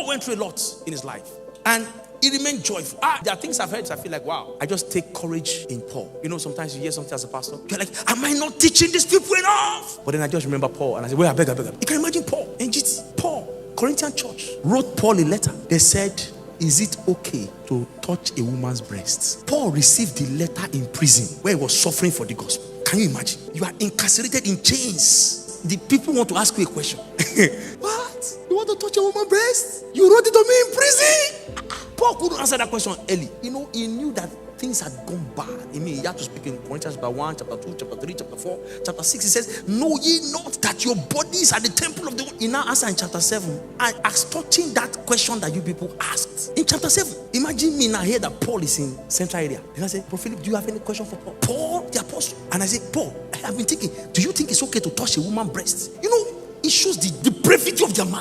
went through a lot in his life, and he remained joyful. There are things I've heard, I feel like, wow, I just take courage in Paul. You know, sometimes you hear something as a pastor, you're like, am I not teaching these people enough? But then I just remember Paul, and I said, wait, I beg. You can imagine Paul, NGT, Paul, Corinthian church, wrote Paul a letter. They said, is it okay to touch a woman's breasts? Paul received the letter in prison where he was suffering for the gospel. Can you imagine? You are incarcerated in chains. The people want to ask you a question. What? You want to touch a woman's breast? You wrote it to me in prison? Paul couldn't answer that question early. You know, he knew that things had gone bad. I mean, he had to speak in Corinthians chapter 1, chapter 2, chapter 3, chapter 4, chapter 6. He says, know ye not that your bodies are the temple of the Lord? He now answered in chapter 7. I asked, touching that question that you people asked. In chapter 7, imagine me now here that Paul is in central area. Then I say, Bro Philip, do you have any question for Paul? Paul, the apostle. And I say, Paul, I have been thinking, do you think it's okay to touch a woman's breast? You know, it shows the brevity of their mind.